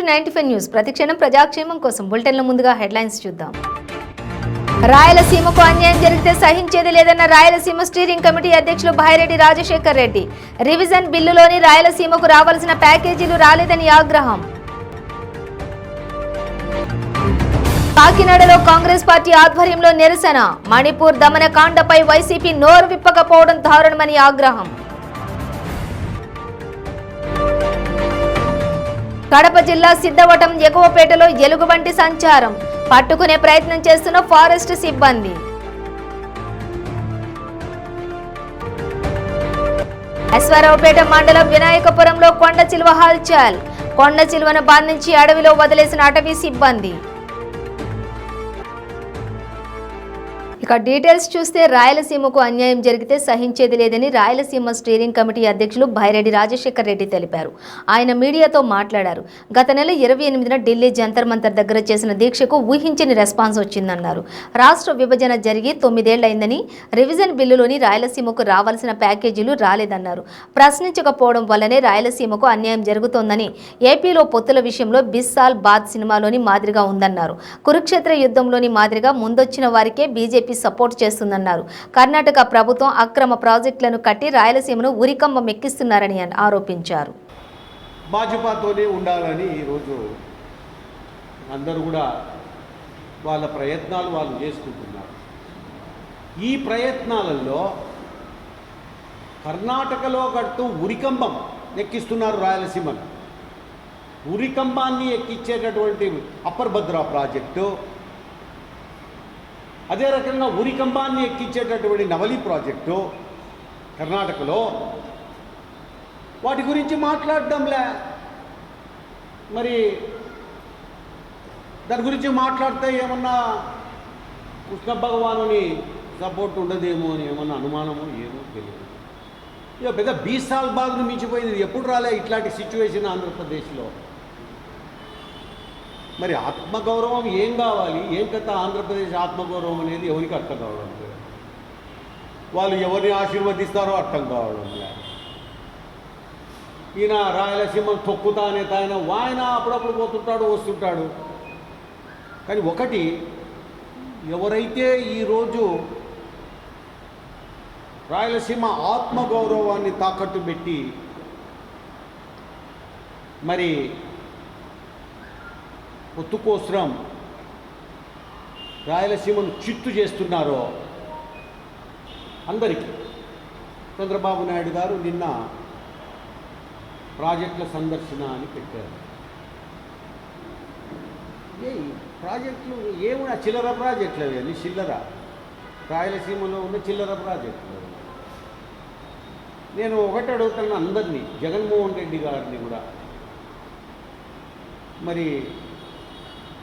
95 news ప్రతిక్షణం ప్రజాక్షేమం కోసం బులెటిన్ల ముందుగా హెడ్లైన్స్ చూద్దాం. రాయలసీమకు అన్యాయం జరిగితే సహించేది లేదన్న రాయలసీమ స్టీరింగ్ కమిటీ అధ్యక్షులు భాయిరెడ్డి రాజశేఖర్ రెడ్డి. రివిజన్ బిల్లులోని రాయలసీమకు రావాల్సిన ప్యాకేజీలు రాలేదని ఆగ్రహం. కాకినాడలో కాంగ్రెస్ పార్టీ ఆధ్వర్యంలో నిరసన. మణిపూర్ దమనకాండపై వైసీపీ నోరు విప్పకపోవడం దారుణమని ఆగ్రహం. కడప జిల్లా సిద్ధవటం ఎగువపేటలో ఎలుగుబంటి సంచారం. పట్టుకునే ప్రయత్నం చేస్తున్న ఫారెస్ట్ సిబ్బంది. అశ్వారావుపేట మండలం వినాయకపురంలో కొండ చిలువ హల్చల్. కొండ చిలువను బంధించి అడవిలో వదిలేసిన అటవీ సిబ్బంది. ఇక డీటెయిల్స్ చూస్తే రాయలసీమకు అన్యాయం జరిగితే సహించేది లేదని రాయలసీమ స్టీరింగ్ కమిటీ అధ్యక్షులు భాయిరెడ్డి రాజశేఖర్ రెడ్డి తెలిపారు. ఆయన మీడియాతో మాట్లాడారు. గత నెల 28న ఢిల్లీ జంతర్ మంతర్ దగ్గర చేసిన దీక్షకు ఊహించని రెస్పాన్స్ వచ్చిందన్నారు. రాష్ట్ర విభజన జరిగి 9 ఏళ్లైందని రివిజన్ బిల్లులోని రాయలసీమకు రావాల్సిన ప్యాకేజీలు రాలేదన్నారు. ప్రశ్నించకపోవడం వల్లనే రాయలసీమకు అన్యాయం జరుగుతోందని, ఏపీలో పొత్తుల విషయంలో బిస్సాల్ బాద్ సినిమాలోని మాదిరిగా ఉందన్నారు. కురుక్షేత్ర యుద్ధంలోని మాదిరిగా ముందొచ్చిన వారికే బీజేపీ సపోర్ట్ చేస్తుందన్నారు. కర్ణాటక ప్రభుత్వం అక్రమ ప్రాజెక్టులను కట్టి రాయలసీమను ఉరికంబం ఎక్కిస్తున్నారని ఆరోపించారు. భాజపాతోనే ఉండాలని ఈరోజు అందరూ కూడా వాళ్ళ ప్రయత్నాలు వాళ్ళు చేసుకుంటున్నారు. ఈ ప్రయత్నాలలో కర్ణాటకలో కడుతూ ఉరికంబం ఎక్కిస్తున్నారు రాయలసీమను. ఉరికంబాన్ని ఎక్కించేటటువంటి అప్పర్ భద్రా ప్రాజెక్టు, అదే రకంగా ఉరికంబాన్ని ఎక్కించేటటువంటి నవలి ప్రాజెక్టు కర్ణాటకలో, వాటి గురించి మాట్లాడడంలే. మరి దాని గురించి మాట్లాడితే ఏమన్నా కృష్ణ భగవానుని సపోర్ట్ ఉండదేమో అని ఏమన్నా అనుమానమో ఏమో తెలియదు. ఇక పెద్ద బీసాల్ బాగ్ను మించిపోయింది. ఎప్పుడు రాలే ఇట్లాంటి సిచ్యువేషన్ ఆంధ్రప్రదేశ్లో. మరి ఆత్మగౌరవం ఏం కావాలి, ఏం కథ ఆంధ్రప్రదేశ్ ఆత్మగౌరవం అనేది ఎవరికి అర్థం కావడం లేదు. వాళ్ళు ఎవరిని ఆశీర్వదిస్తారో అర్థం కావడం లేదు. ఈయన రాయలసీమ తొక్కుతా అనేది ఆయన అప్పుడప్పుడు పోతుంటాడు, వస్తుంటాడు. కానీ ఒకటి, ఎవరైతే ఈరోజు రాయలసీమ ఆత్మగౌరవాన్ని తాకట్టు పెట్టి మరి పొత్తు కోసం రాయలసీమను చిత్తు చేస్తున్నారో అందరికీ, చంద్రబాబు నాయుడు గారు నిన్న ప్రాజెక్టుల సందర్శన అని పెట్టారు. ప్రాజెక్టులు ఏమున్నా చిల్లర ప్రాజెక్టులు అవి అని, చిల్లర రాయలసీమలో ఉన్న చిల్లర ప్రాజెక్టులు. నేను ఒకటి అడుగుతున్నా అందరినీ, జగన్మోహన్ రెడ్డి గారిని కూడా, మరి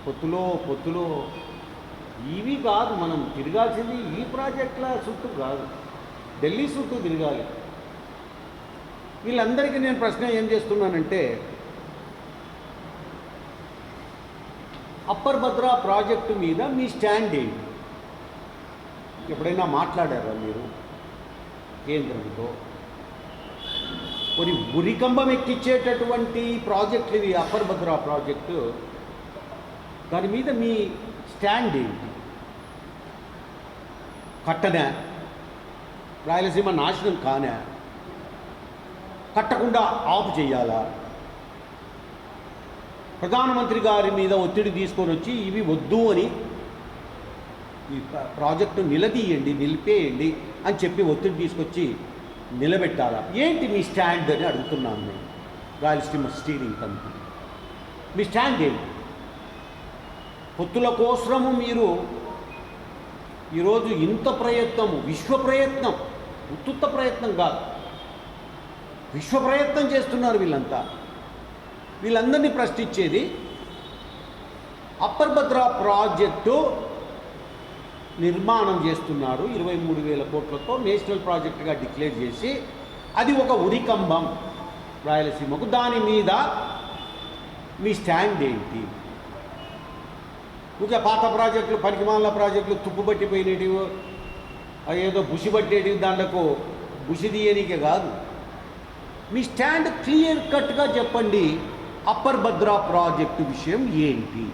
పొత్తులో ఇవి కాదు మనం తిరగాల్సింది. ఈ ప్రాజెక్టుల చుట్టూ కాదు, ఢిల్లీ చుట్టూ తిరగాలి. వీళ్ళందరికీ నేను ప్రశ్న ఏం చేస్తున్నానంటే, అప్పర్ భద్రా ప్రాజెక్టు మీద మీ స్టాండ్ ఏంటి? ఎప్పుడైనా మాట్లాడారా మీరు కేంద్రంతో? మరి ఉరికంబం ఎక్కించేటటువంటి ప్రాజెక్టులు ఇవి, అప్పర్ భద్రా ప్రాజెక్టు, దాని మీద మీ స్టాండ్ ఏంటి? కట్టనా? రాయలసీమ నాశనం కానా? కట్టకుండా ఆపు చేయాలా? ప్రధానమంత్రి గారి మీద ఒత్తిడి తీసుకొని వచ్చి ఇవి వద్దు అని, ఈ ప్రాజెక్టు నిలిపేయండి అని చెప్పి ఒత్తిడి తీసుకొచ్చి నిలబెట్టాలా? ఏంటి మీ స్టాండ్ అని అడుగుతున్నాను నేను. రాయలసీమ స్టీరింగ్ కమిటీ మీ స్టాండ్ ఏంటి? పొత్తుల కోసము మీరు ఈరోజు ఇంత ప్రయత్నము, విశ్వ ప్రయత్నం, ఉత్తుత్త ప్రయత్నం కాదు, విశ్వ ప్రయత్నం చేస్తున్నారు వీళ్ళంతా. వీళ్ళందరినీ ప్రశ్నించేది, అప్పర్ భద్రా ప్రాజెక్టు నిర్మాణం చేస్తున్నారు 23,000 కోట్లతో నేషనల్ ప్రాజెక్టుగా డిక్లేర్ చేసి, అది ఒక ఉరికంబం రాయలసీమకు. దాని మీద మీ స్టాండ్ ఏంటి? ఇంకా పాత ప్రాజెక్టులు, పనికిమాల ప్రాజెక్టులు, తుప్పుబట్టిపోయినవి, ఏదో బుషి పట్టేటివి, దాంట్లో బుషి తీయనికే కాదు. మీ స్టాండ్ క్లియర్ కట్గా చెప్పండి. అప్పర్ భద్రా ప్రాజెక్టు విషయం ఏంటి?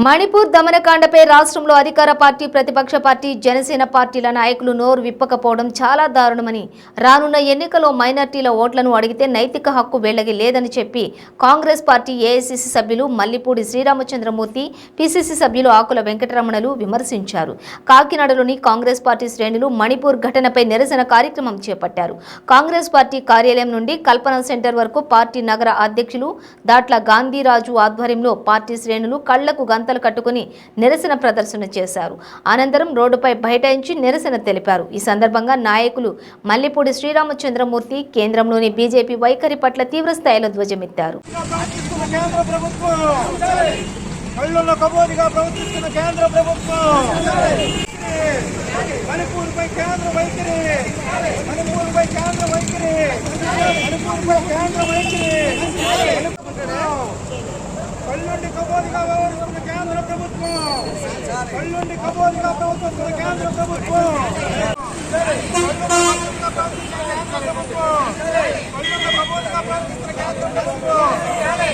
మణిపూర్ దమనకాండపై రాష్ట్రంలో అధికార పార్టీ, ప్రతిపక్ష పార్టీ, జనసేన పార్టీల నాయకులు నోరు విప్పకపోవడం చాలా దారుణమని, రానున్న ఎన్నికల్లో మైనార్టీల ఓట్లను అడిగితే నైతిక హక్కు వీళ్లకి లేదని చెప్పి కాంగ్రెస్ పార్టీ ఏఐసీసీ సభ్యులు మల్లిపూడి శ్రీరామచంద్రమూర్తి, పిసిసి సభ్యులు ఆకుల వెంకటరమణలు విమర్శించారు. కాకినాడలోని కాంగ్రెస్ పార్టీ శ్రేణులు మణిపూర్ ఘటనపై నిరసన కార్యక్రమం చేపట్టారు. కాంగ్రెస్ పార్టీ కార్యాలయం నుండి కల్పన సెంటర్ వరకు పార్టీ నగర అధ్యక్షులు దాట్ల గాంధీరాజు ఆధ్వర్యంలో పార్టీ శ్రేణులు కళ్లకు గంతలు కట్టుకుని నిరసన ప్రదర్శన చేశారు. అనంతరం రోడ్డుపై బైఠాయించి నిరసన తెలిపారు. ఈ సందర్భంగా నాయకులు మల్లిపూడి శ్రీరామచంద్రమూర్తి కేంద్రంలోని బీజేపీ వైఖరి పట్ల తీవ్ర స్థాయిలో ధ్వజమెత్తారు. కళ్ళుండి కబోదిగా వ్యవహరిస్తున్న కేంద్ర ప్రభుత్వం, కళ్ళుండి కబోదిగా ప్రవర్తిస్తున్న కేంద్ర ప్రభుత్వం,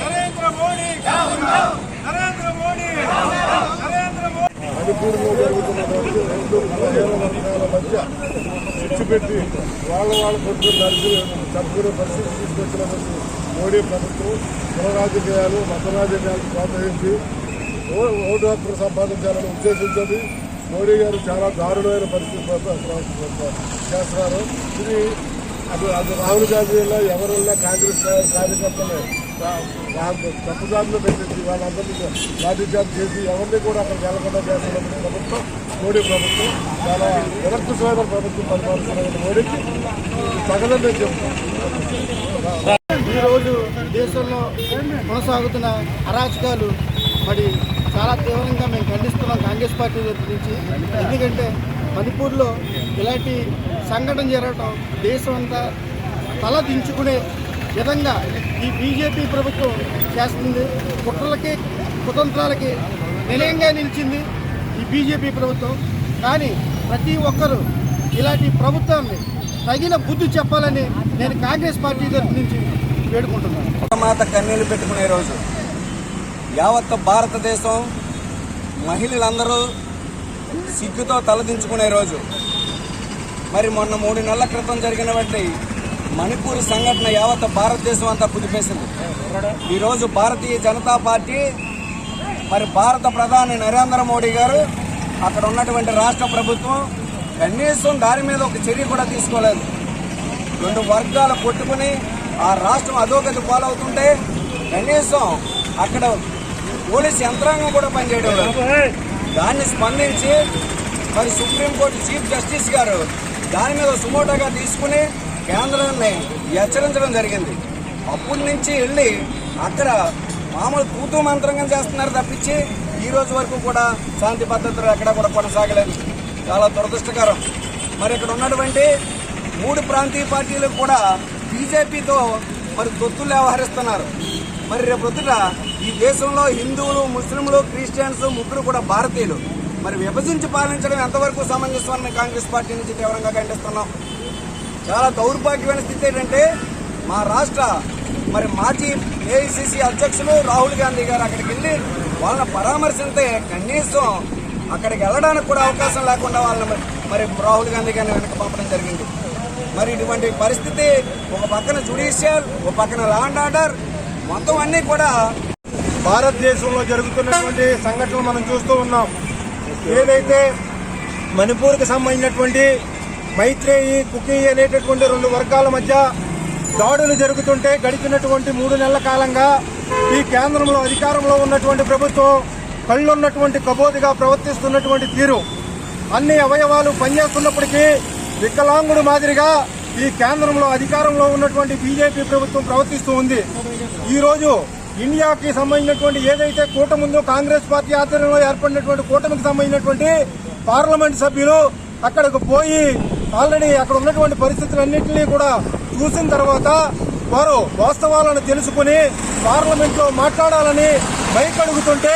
నరేంద్ర మోడీ మణిపూర్లో జరుగుతున్నటువంటి రెండు ప్రజల వర్గాల మధ్య చిచ్చు పెట్టి వాళ్ళ కొట్టు నడిచి చంపుకునే పరిస్థితి తీసుకొచ్చినటువంటి మోడీ ప్రభుత్వం కుల రాజకీయాలు, మత రాజకీయాలు ప్రోత్సహించి ఓటు హక్కులు సంపాదించాలని ఉద్దేశించింది. మోడీ గారు చాలా దారుణమైన పరిస్థితి చేస్తున్నారు. ఇది అది రాహుల్ గాంధీ ఎవరున్నా కాంగ్రెస్ కార్యకర్తలు తప్పుదారులు పెట్టించి వాళ్ళందరినీ రాజకీయాలు చేసి ఎవరిని కూడా అక్కడ వెళ్ళకుండా చేస్తున్న ప్రభుత్వం మోడీ ప్రభుత్వం. చాలా నిరంకుశమైన ప్రభుత్వం పరిపాలిస్తున్న మోడీకి తగదని చెప్తాను. ఈరోజు దేశంలో కొనసాగుతున్న అరాచకాలు మరి చాలా తీవ్రంగా మేము ఖండిస్తున్నాం కాంగ్రెస్ పార్టీ నుంచి. ఎందుకంటే మణిపూర్లో ఇలాంటి సంఘటన జరగటం దేశం అంతా తల దించుకునే విధంగా ఈ బీజేపీ ప్రభుత్వం చేస్తుంది. కుట్రలకి కుతంత్రాలకి నిలయంగా నిలిచింది ఈ బీజేపీ ప్రభుత్వం. కానీ ప్రతి ఒక్కరూ ఇలాంటి ప్రభుత్వాన్ని తగిన బుద్ధి చెప్పాలని నేను కాంగ్రెస్ పార్టీ తరఫు నుంచి వేడుకుంటున్నాను. మాత కన్నీళ్లు పెట్టుకునే రోజు, యావత్ భారతదేశం మహిళలందరూ సిగ్గుతో తలదించుకునే రోజు. మరి మొన్న 3 నెలల క్రితం జరిగినటువంటి మణిపూర్ సంఘటన యావత్ భారతదేశం అంతా కుదిపేసింది. ఈరోజు భారతీయ జనతా పార్టీ, మరి భారత ప్రధాని నరేంద్ర మోడీ గారు, అక్కడ ఉన్నటువంటి రాష్ట్ర ప్రభుత్వం కనీసం దాని మీద ఒక చర్య కూడా తీసుకోలేదు. 2 వర్గాలు కొట్టుకుని ఆ రాష్ట్రం అధోగతి పాలవుతుంటే కనీసం అక్కడ పోలీస్ యంత్రాంగం కూడా పనిచేయడం లేదు. దాన్ని స్పందించి మరి సుప్రీంకోర్టు చీఫ్ జస్టిస్ గారు దాని మీద సుమోటోగా తీసుకుని కేంద్రాన్ని హెచ్చరించడం జరిగింది. అప్పటి నుంచి వెళ్ళి అక్కడ మామూలు తూతూ మంత్రంగా చేస్తున్నారు తప్పించి ఈ రోజు వరకు కూడా శాంతి భద్రతలు ఎక్కడా కూడా కొనసాగలేదు. చాలా దురదృష్టకరం. మరి ఇక్కడ ఉన్నటువంటి 3 ప్రాంతీయ పార్టీలు కూడా బీజేపీతో మరి తొత్తులు వ్యవహరిస్తున్నారు. మరి రేపొద్దుట ఈ దేశంలో హిందువులు, ముస్లింలు, క్రిస్టియన్స్ ముగ్గురు కూడా భారతీయులు. మరి విభజించి పాలించడం ఎంతవరకు సమంజసమని కాంగ్రెస్ పార్టీ నుంచి తీవ్రంగా ఖండిస్తున్నాం. చాలా దౌర్భాగ్యమైన స్థితి ఏంటంటే మా రాష్ట్ర మరి మాజీ ఏఐసీసీ అధ్యక్షులు రాహుల్ గాంధీ గారు అక్కడికి వెళ్ళి వాళ్ళని పరామర్శిస్తే కనీసం అక్కడికి వెళ్ళడానికి కూడా అవకాశం లేకుండా వాళ్ళని మరి రాహుల్ గాంధీ గారిని వెనక పంపడం జరిగింది. మరి ఇటువంటి పరిస్థితి ఒక పక్కన జ్యుడిషియల్, ఒక పక్కన లా అండ్ ఆర్డర్, మొత్తం అన్నీ కూడా భారతదేశంలో జరుగుతున్నటువంటి సంఘటనలు మనం చూస్తూ ఉన్నాం. ఏదైతే మణిపూర్కి సంబంధించినటువంటి మైత్రేయి, కుకీ అనేటటువంటి 2 వర్గాల మధ్య దాడులు జరుగుతుంటే గడిచినటువంటి 3 నెలల కాలంగా ఈ కేంద్రంలో అధికారంలో ఉన్నటువంటి ప్రభుత్వం కళ్ళున్నటువంటి కబోదిగా ప్రవర్తిస్తున్నటువంటి తీరు, అన్ని అవయవాలు పనిచేస్తున్నప్పటికీ వికలాంగుడు మాదిరిగా ఈ కేంద్రంలో అధికారంలో ఉన్నటువంటి బీజేపీ ప్రభుత్వం ప్రవర్తిస్తూ ఉంది. ఈరోజు ఇండియాకి సంబంధించినటువంటి ఏదైతే కూటమి ఉందో, కాంగ్రెస్ పార్టీ ఆధ్వర్యంలో ఏర్పడినటువంటి కూటమికి సంబంధించినటువంటి పార్లమెంట్ సభ్యులు అక్కడికి పోయి ఆల్రెడీ అక్కడ ఉన్నటువంటి పరిస్థితులన్నింటినీ కూడా చూసిన తర్వాత వారు వాస్తవాలను తెలుసుకుని పార్లమెంట్లో మాట్లాడాలని మైక్ అడుగుతుంటే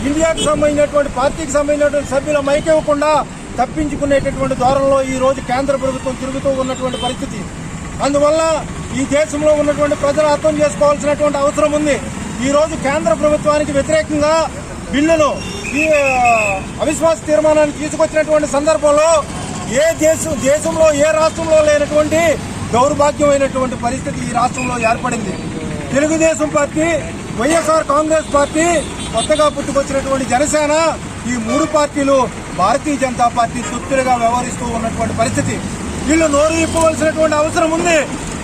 ఇండియాకి సంబంధించినటువంటి పార్టీకి సంబంధించినటువంటి సభ్యుల మైక్ ఇవ్వకుండా తప్పించుకునేటటువంటి ధోరణిలో ఈ రోజు కేంద్ర ప్రభుత్వం తిరుగుతూ ఉన్నటువంటి పరిస్థితి. అందువల్ల ఈ దేశంలో ఉన్నటువంటి ప్రజలు అర్థం చేసుకోవాల్సినటువంటి అవసరం ఉంది. ఈ రోజు కేంద్ర ప్రభుత్వానికి వ్యతిరేకంగా బిల్లును ఈ అవిశ్వాస తీర్మానాన్ని తీసుకొచ్చినటువంటి సందర్భంలో దేశంలో ఏ రాష్ట్రంలో లేనటువంటి దౌర్భాగ్యమైనటువంటి పరిస్థితి ఈ రాష్ట్రంలో ఏర్పడింది. తెలుగుదేశం పార్టీ, వైఎస్ఆర్ కాంగ్రెస్ పార్టీ, కొత్తగా పుట్టుకొచ్చినటువంటి జనసేన, ఈ మూడు పార్టీలు భారతీయ జనతా పార్టీ తృప్తిగా వ్యవహరిస్తూ ఉన్నటువంటి పరిస్థితి. వీళ్ళు నోరు ఇప్పవలసినటువంటి అవసరం ఉంది.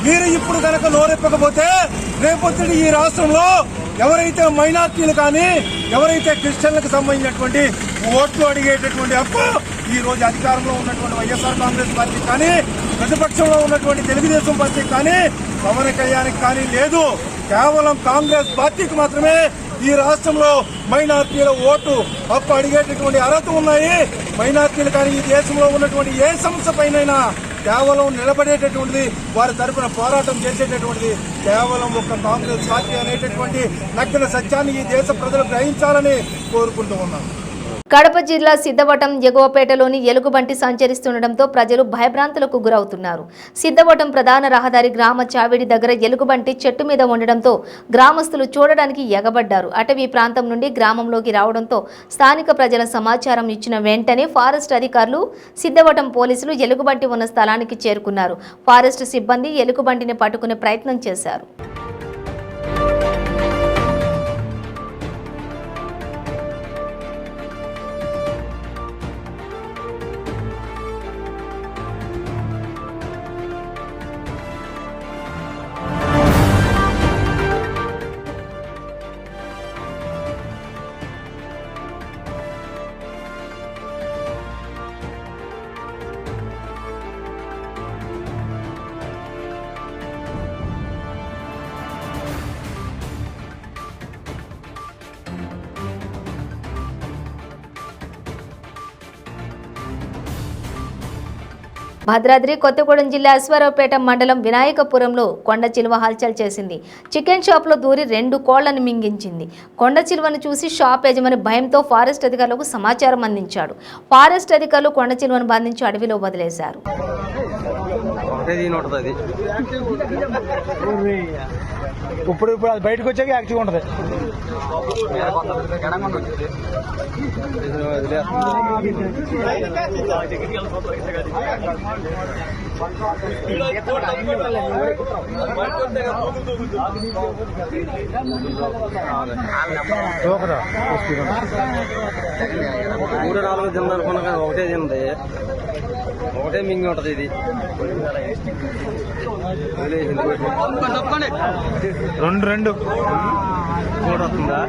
మీరు ఇప్పుడు కనుక నోరెప్పకపోతే రేపొద్దున ఈ రాష్ట్రంలో ఎవరైతే మైనార్టీలు కానీ ఎవరైతే క్రిస్టియన్లకు సంబంధించినటువంటి ఓట్లు అడిగేటటువంటి హక్కు ఈ రోజు అధికారంలో ఉన్నటువంటి వైఎస్ఆర్ కాంగ్రెస్ పార్టీ కానీ ప్రతిపక్షంలో ఉన్నటువంటి తెలుగుదేశం పార్టీ కానీ పవన్ కళ్యాణ్కి కానీ లేదు. కేవలం కాంగ్రెస్ పార్టీకి మాత్రమే ఈ రాష్ట్రంలో మైనార్టీల ఓటు హక్కు అడిగేటటువంటి అర్హత ఉన్నాయి. మైనార్టీలు కానీ ఈ దేశంలో ఉన్నటువంటి ఏ సమస్య పైన కేవలం నిలబడేటటువంటిది, వారి తరఫున పోరాటం చేసేటటువంటిది కేవలం ఒక కాంగ్రెస్ పార్టీ అనేటటువంటి నగ్న సత్యాన్ని ఈ దేశ ప్రజలు గ్రహించాలని కోరుకుంటూ ఉన్నాను. కడప జిల్లా సిద్ధవటం ఎగువపేటలోని ఎలుగుబంటి సంచరిస్తుండటంతో ప్రజలు భయభ్రాంతులకు గురవుతున్నారు. సిద్ధవటం ప్రధాన రహదారి గ్రామ చావిడి దగ్గర ఎలుగుబంటి చెట్టు మీద ఉండడంతో గ్రామస్తులు చూడడానికి ఎగబడ్డారు. అటవీ ప్రాంతం నుండి గ్రామంలోకి రావడంతో స్థానిక ప్రజల సమాచారం ఇచ్చిన వెంటనే ఫారెస్ట్ అధికారులు, సిద్ధవటం పోలీసులు ఎలుగుబంటి ఉన్న స్థలానికి చేరుకున్నారు. ఫారెస్ట్ సిబ్బంది ఎలుగుబంటిని పట్టుకునే ప్రయత్నం చేశారు. భద్రాద్రి కొత్తగూడెం జిల్లా అశ్వారావుపేట మండలం వినాయకపురంలో కొండ చిలువ హల్చల్ చేసింది. చికెన్ షాప్లో దూరి 2 కోళ్లను మింగించింది. కొండ చిలువను చూసి షాప్ యజమాని భయంతో ఫారెస్ట్ అధికారులకు సమాచారం అందించాడు. ఫారెస్ట్ అధికారులు కొండ చిలువను బంధించి అడవిలో వదిలేశారు. ఇప్పుడు అది బయటకు వచ్చాక యాక్టివ్ ఉంటుంది. మూడు 4 తింది అనుకున్నా కానీ ఒకటే తింది, ఒకటే మింగి ఉంటది. ఇది 2 కూడా వస్తుందా?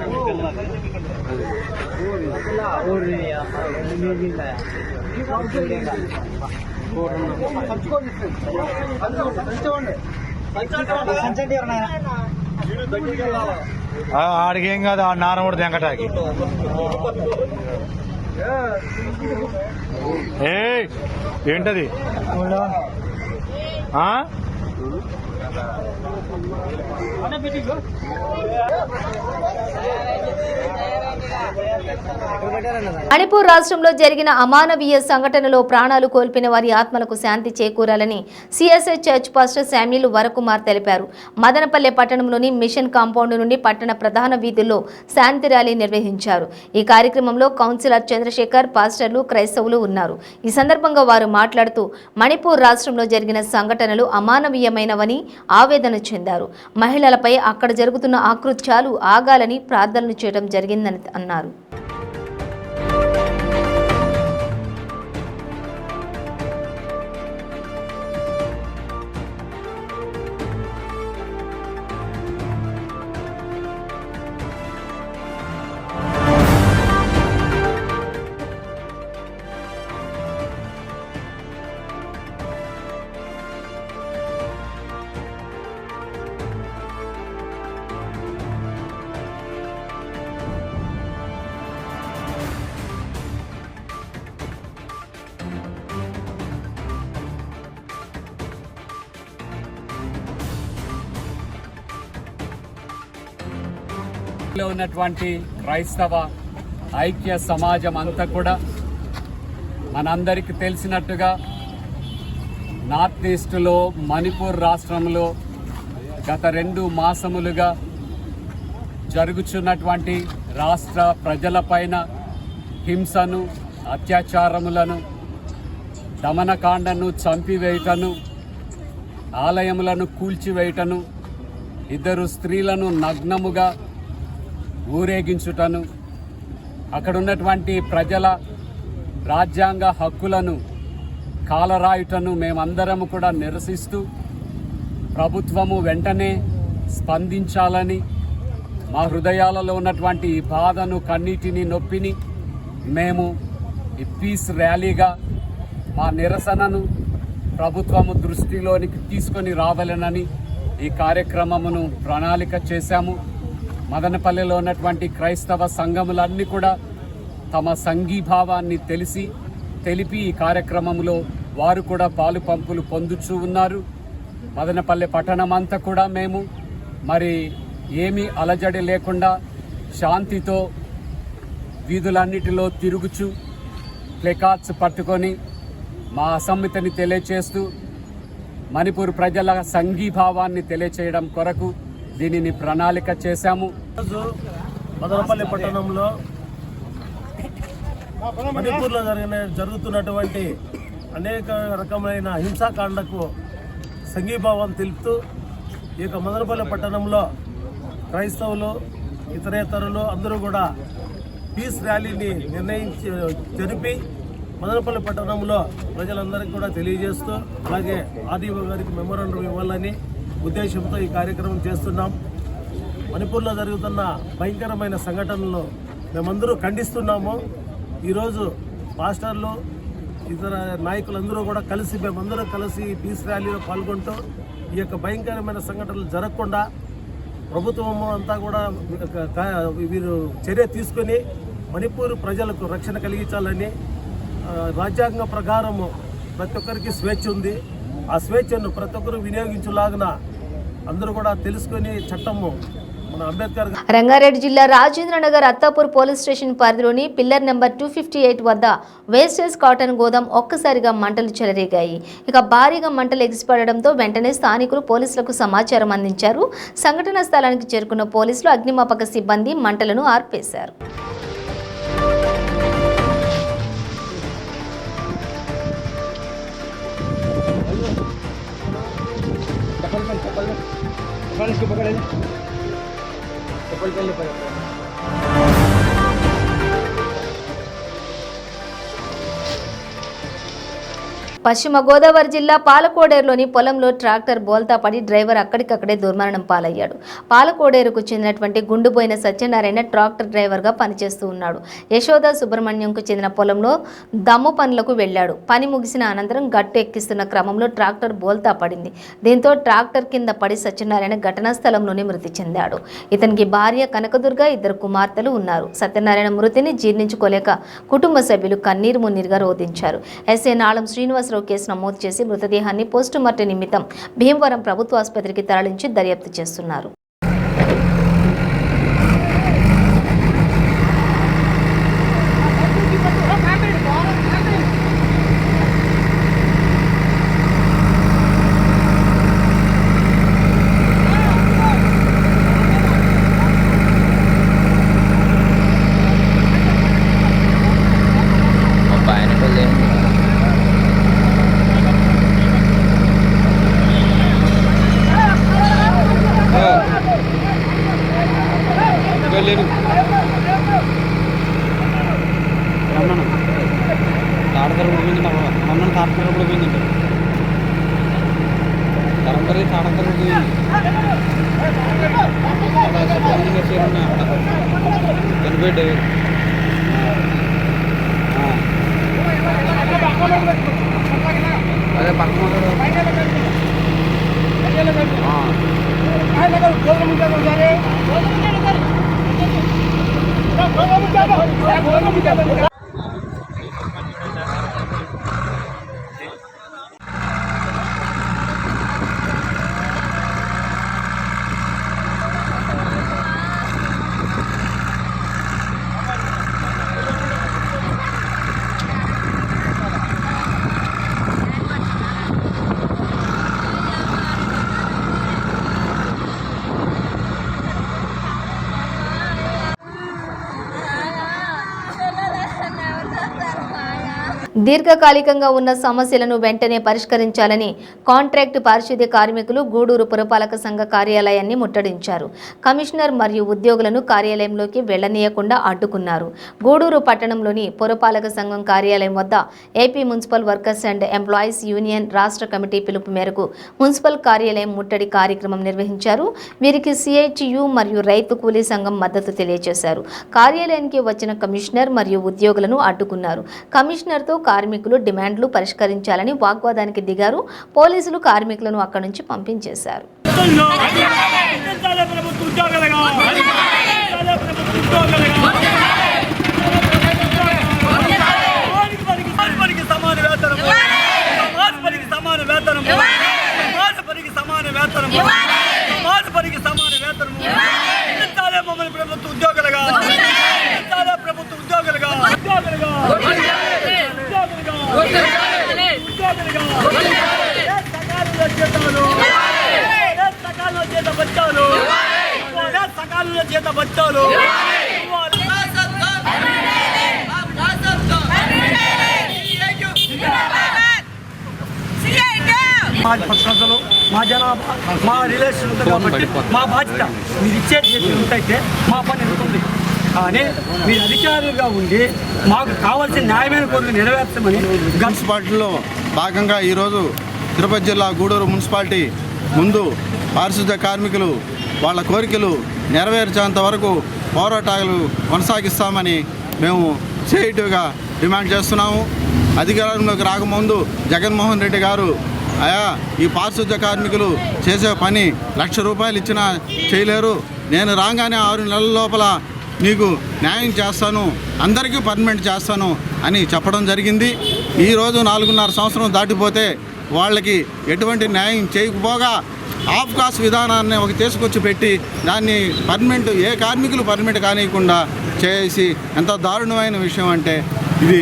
ఆడికేం కాదు, ఆ నారముడు దెంకటాకి. ఏంటది? మణిపూర్ రాష్ట్రంలో జరిగిన అమానవీయ సంఘటనలో ప్రాణాలు కోల్పోయిన వారి ఆత్మలకు శాంతి చేకూరాలని CSI church pastor Samuel Varakumar తెలిపారు. మదనపల్లె పట్టణంలోని మిషన్ కాంపౌండ్ నుండి పట్టణ ప్రధాన వీధుల్లో శాంతి ర్యాలీ నిర్వహించారు. ఈ కార్యక్రమంలో కౌన్సిలర్ చంద్రశేఖర్, పాస్టర్లు, క్రైస్తవులు ఉన్నారు. ఈ సందర్భంగా వారు మాట్లాడుతూ మణిపూర్ రాష్ట్రంలో జరిగిన సంఘటనలు అమానవీయమైనవని ఆవేదన చెందారు. మహిళలపై అక్కడ జరుగుతున్న ఆకృత్యాలు ఆగాలని ప్రార్థనలు చేయడం జరిగిందని అన్నారు. ఉన్నటువంటి క్రైస్తవ ఐక్య సమాజం అంతా కూడా మనందరికీ తెలిసినట్టుగా నార్త్ ఈస్ట్లో మణిపూర్ రాష్ట్రంలో గత 2 మాసములుగా జరుగుతున్నటువంటి రాష్ట్ర ప్రజలపైన హింసను, అత్యాచారములను, దమనకాండను, చంపివేయటను, ఆలయములను కూల్చివేయటను, 2 స్త్రీలను నగ్నముగా ఊరేగించుటను, అక్కడ ఉన్నటువంటి ప్రజల రాజ్యాంగ హక్కులను కాలరాయుటను మేమందరము కూడా నిరసిస్తూ ప్రభుత్వము వెంటనే స్పందించాలని, మా హృదయాలలో ఉన్నటువంటి ఈ బాధను, కన్నీటిని, నొప్పిని మేము ఈ పీస్ ర్యాలీగా మా నిరసనను ప్రభుత్వము దృష్టిలోనికి తీసుకొని రావాలనని ఈ కార్యక్రమమును ప్రణాళిక చేశాము. మదనపల్లెలో ఉన్నటువంటి క్రైస్తవ సంఘములన్నీ కూడా తమ సంఘీభావాన్ని తెలిపి ఈ కార్యక్రమంలో వారు కూడా పాలు పంపులు పొందుతూ ఉన్నారు. మదనపల్లె పట్టణం అంతా కూడా మేము మరి ఏమీ అలజడి లేకుండా శాంతితో వీధులన్నిటిలో తిరుగుచు ప్లెకార్డ్స్ పట్టుకొని మా అసమ్మతిని తెలియచేస్తూ మణిపూర్ ప్రజల సంఘీభావాన్ని తెలియచేయడం కొరకు దీనిని ప్రణాళిక చేశాము. మదనపల్లి పట్టణంలో మణిపూర్లో జరుగుతున్నటువంటి అనేక రకమైన హింసాకాండకు సంఘీభావం తెలుపుతూ ఈ యొక్క మదనపల్లి పట్టణంలో క్రైస్తవులు, ఇతరేతరులు అందరూ కూడా పీస్ ర్యాలీని జరిపి మదనపల్లి పట్టణంలో ప్రజలందరికీ కూడా తెలియజేస్తూ, అలాగే ఆర్డీఓ గారికి మెమోరాండం ఇవ్వాలని ఉద్దేశంతో ఈ కార్యక్రమం చేస్తున్నాం. మణిపూర్లో జరుగుతున్న భయంకరమైన సంఘటనలు మేమందరూ ఖండిస్తున్నాము. ఈరోజు పాస్టర్లు, ఇతర నాయకులందరూ కూడా మేమందరం కలిసి పీస్ ర్యాలీలో పాల్గొంటూ ఈ యొక్క భయంకరమైన సంఘటనలు జరగకుండా ప్రభుత్వము అంతా కూడా వీరు చర్య తీసుకొని మణిపూర్ ప్రజలకు రక్షణ కలిగించాలని, రాజ్యాంగ ప్రకారము ప్రతి ఒక్కరికి స్వేచ్ఛ ఉంది. ఆ స్వేచ్ఛను ప్రతి ఒక్కరు వినియోగించులాగిన అందరూ కూడా తెలుసుకొని చట్టము రంగారెడ్డి జిల్లా రాజేంద్రనగర్ అత్తాపూర్ పోలీస్ స్టేషన్ పరిధిలోని పిల్లర్ నెంబర్ 258 వద్ద వేస్టేజ్ కాటన్ గోదాం ఒక్కసారిగా మంటలు చెలరేగాయి. ఇక భారీగా మంటలు ఎగిసిపడడంతో వెంటనే స్థానికులు పోలీసులకు సమాచారం అందించారు. సంఘటనా స్థలానికి చేరుకున్న పోలీసులు, అగ్నిమాపక సిబ్బంది మంటలను ఆర్పేశారు. పశ్చిమ గోదావరి జిల్లా పాలకోడేరులోని పొలంలో ట్రాక్టర్ బోల్తా పడి డ్రైవర్ అక్కడికక్కడే దుర్మరణం పాలయ్యాడు. పాలకోడేరుకు చెందినటువంటి గుండుబోయిన సత్యనారాయణ ట్రాక్టర్ డ్రైవర్గా పనిచేస్తూ ఉన్నాడు. యశోద సుబ్రహ్మణ్యంకు చెందిన పొలంలో దమ్ము పనులకు వెళ్లాడు. పని ముగిసిన అనంతరం గట్టు ఎక్కిస్తున్న క్రమంలో ట్రాక్టర్ బోల్తా పడింది. దీంతో ట్రాక్టర్ కింద పడి సత్యనారాయణ ఘటనా స్థలంలోనే మృతి చెందాడు. ఇతనికి భార్య కనకదుర్గ, 2 కుమార్తెలు ఉన్నారు. సత్యనారాయణ మృతిని జీర్ణించుకోలేక కుటుంబ సభ్యులు కన్నీరు మున్నీరుగా రోధించారు. ఎస్ఐ నాళం శ్రీనివాసరావు కేసు నమోదు చేసి మృతదేహాన్ని పోస్టుమార్టం నిమిత్తం భీమవరం ప్రభుత్వ ఆసుపత్రికి తరలించి దర్యాప్తు చేస్తున్నారు. దీర్ఘకాలికంగా ఉన్న సమస్యలను వెంటనే పరిష్కరించాలని కాంట్రాక్ట్ పారిశుద్ధ్య కార్మికులు గూడూరు పురపాలక సంఘ కార్యాలయాన్ని ముట్టడించారు. కమిషనర్ మరియు ఉద్యోగులను కార్యాలయంలోకి వెళ్లనీయకుండా అడ్డుకున్నారు. గూడూరు పట్టణంలోని పురపాలక సంఘం కార్యాలయం వద్ద AP municipal workers and employees union రాష్ట్ర కమిటీ పిలుపు మేరకు మున్సిపల్ కార్యాలయం ముట్టడి కార్యక్రమం నిర్వహించారు. వీరికి సిఐటియు మరియు రైతు కూలీ సంఘం మద్దతు తెలియజేశారు. కార్యాలయానికి వచ్చిన కమిషనర్ మరియు ఉద్యోగులను అడ్డుకున్నారు. కమిషనర్తో కార్మికులు డిమాండ్లు పరిష్కరించాలని వాగ్వాదానికి దిగారు. పోలీసులు కార్మికులను అక్కడి నుంచి పంపించేశారు. మా జనాభా మా రిలేషన్ ఉంది కాబట్టి మా బాధ్యత మీరు ఇచ్చేది ఉంటైతే మా పని ఉంటుంది. కానీ మీరు అధికారులుగా ఉండి మాకు కావాల్సిన న్యాయమైన కోరికలు నెరవేర్చమని మున్సిపాలిటీలో భాగంగా ఈరోజు తిరుపతి జిల్లా గూడూరు మున్సిపాలిటీ ముందు పారిశుద్ధ్య కార్మికులు వాళ్ళ కోరికలు నెరవేర్చేంత వరకు పోరాటాలు కొనసాగిస్తామని మేము సిఐటిగా డిమాండ్ చేస్తున్నాము. అధికారంలోకి రాకముందు జగన్మోహన్ రెడ్డి గారు అయా ఈ పారిశుద్ధ్య కార్మికులు చేసే పని ₹1,00,000 ఇచ్చినా చేయలేరు, నేను రాగానే 6 నెలల లోపల నీకు న్యాయం చేస్తాను, అందరికీ పర్మనెంట్ చేస్తాను అని చెప్పడం జరిగింది. ఈరోజు 4.5 సంవత్సరం దాటిపోతే వాళ్ళకి ఎటువంటి న్యాయం చేయకపోగా ఆఫ్ కాస్ట్ విధానాన్ని ఒక తీసుకొచ్చి పెట్టి దాన్ని పర్మనెంట్ ఏ కార్మికులు పర్మనెంట్ కానియకుండా చేసి ఎంత దారుణమైన విషయం అంటే ఇది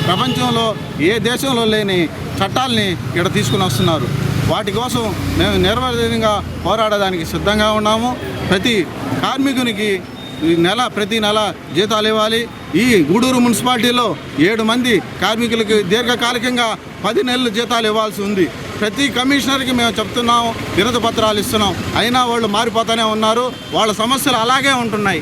ప్రపంచంలో ఏ దేశంలో లేని చట్టాలని ఇక్కడ తీసుకుని వస్తున్నారు. వాటి కోసం మేము నిరవధికంగా పోరాడడానికి సిద్ధంగా ఉన్నాము. ప్రతి కార్మికునికి ప్రతి నెల జీతాలు ఇవ్వాలి. ఈ గూడూరు మున్సిపాలిటీలో 7 మంది కార్మికులకి దీర్ఘకాలికంగా 10 నెలలు జీతాలు ఇవ్వాల్సి ఉంది. ప్రతి కమిషనర్కి మేము చెప్తున్నాము, వినతి పత్రాలు ఇస్తున్నాం, అయినా వాళ్ళు మారిపోతూనే ఉన్నారు. వాళ్ళ సమస్యలు అలాగే ఉంటున్నాయి.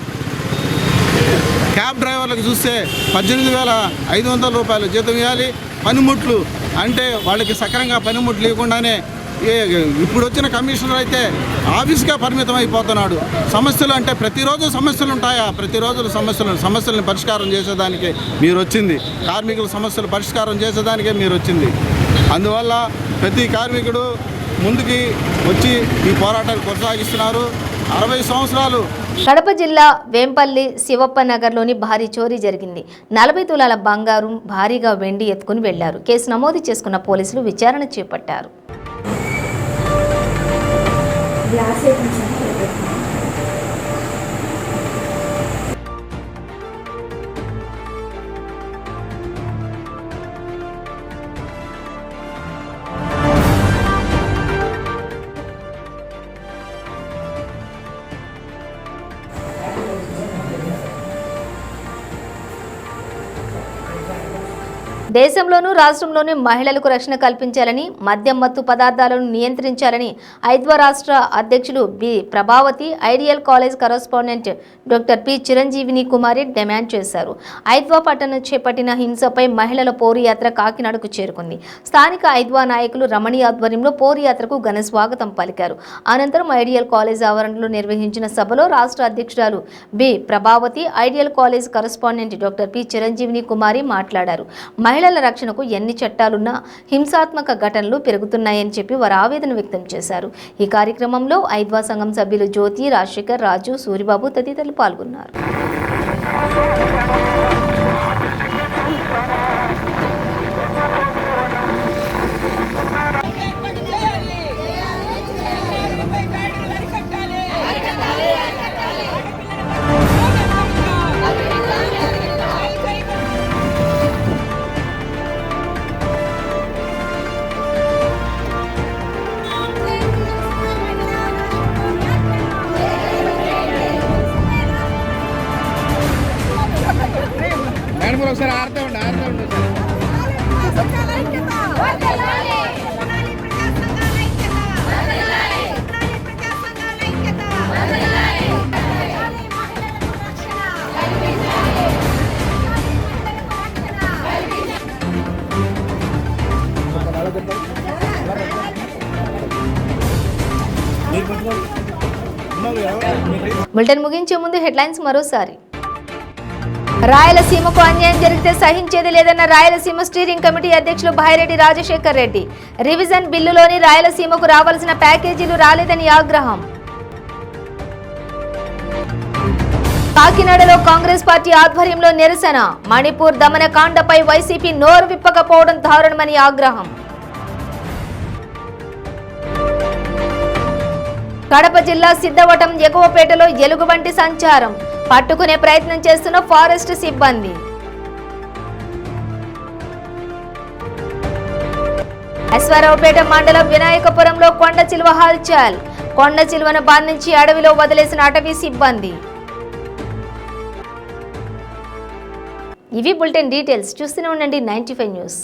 క్యాబ్ డ్రైవర్లకు చూస్తే ₹18,500 జీతం ఇవ్వాలి. పనిముట్లు అంటే వాళ్ళకి సక్రంగా పనిముట్లు ఇవ్వకుండానే ఇప్పుడు వచ్చిన కమిషనర్ అయితే ఆఫీస్గా పరిమితం అయిపోతున్నాడు. సమస్యలు అంటే ప్రతిరోజు సమస్యలు ఉంటాయా? ప్రతిరోజు సమస్యలను పరిష్కారం చేసేదానికే మీరు వచ్చింది. కార్మికుల సమస్యలు పరిష్కారం చేసేదానికే మీరు వచ్చింది. అందువల్ల ప్రతి కార్మికుడు ముందుకి వచ్చి ఈ పోరాటాలు కొనసాగిస్తున్నారు. 60 సంవత్సరాలు. కడప జిల్లా వేంపల్లి శివప్ప నగర్లోని భారీ చోరీ జరిగింది. 40 తులాల బంగారం, భారీగా వెండి ఎత్తుకుని వెళ్లారు. కేసు నమోదు చేసుకున్న పోలీసులు విచారణ చేపట్టారు. దేశంలోనూ రాష్ట్రంలోనూ మహిళలకు రక్షణ కల్పించాలని, మద్యం మత్తు పదార్థాలను నియంత్రించాలని ఐద్వా రాష్ట్ర అధ్యక్షులు B Prabhavathi, ideal college correspondent doctor P Chiranjeevini Kumari demand చేశారు. ఐద్వా పట్టణం చేపట్టిన హింసపై మహిళల పోరు యాత్ర కాకినాడకు చేరుకుంది. స్థానిక ఐద్వా నాయకులు రమణి ఆధ్వర్యంలో పోరు యాత్రకు ఘన స్వాగతం పలికారు. అనంతరం ఐడియల్ కాలేజ్ ఆవరణలో నిర్వహించిన సభలో రాష్ట్ర అధ్యక్షురాలు B Prabhavathi, ideal college correspondent doctor P Chiranjeevini Kumari మాట్లాడారు. మహిళల రక్షణకు ఎన్ని చట్టాలున్నా హింసాత్మక ఘటనలు పెరుగుతున్నాయని చెప్పి వారు ఆవేదన వ్యక్తం చేశారు. ఈ కార్యక్రమంలో ఐద్వా సంఘం సభ్యులు జ్యోతి, రాజశేఖర్, రాజు, సూరిబాబు తదితరులు పాల్గొన్నారు. ఒకసారి ఆడుతూ ఉండు బులెటిన్ ముగించే ముందు హెడ్లైన్స్ మరోసారి. రాయలసీమకు అన్యాయం జరిగితే సహించేది లేదన్న రాయలసీమ స్టీరింగ్ కమిటీ అధ్యక్షులు భాయిరెడ్డి రాజశేఖర్ రెడ్డి. రివిజన్ బిల్లులోని రాయలసీమకు రావాల్సిన ప్యాకేజీలు రాలేదని ఆగ్రహం. కాకినాడలో కాంగ్రెస్ పార్టీ ఆధ్వర్యంలో నిరసన. మణిపూర్ దమనకాండపై వైసీపీ నోరు విప్పకపోవడం దారుణమని ఆగ్రహం. కడప జిల్లా సిద్ధవటం ఎగువపేటలో ఎలుగుబంటి సంచారం. పట్టుకునే ప్రయత్నం చేస్తున్న ఫారెస్ట్ సిబ్బంది. అశ్వారావుపేట మండలం వినాయకపురంలో కొండ చిలువ హల్చల్. కొండ చిలువను బంధించి అడవిలో వదిలేసిన అటవీ సిబ్బంది. ఇవి బులెటిన్ డీటెయిల్స్. చూస్తూనే ఉండండి 95 న్యూస్.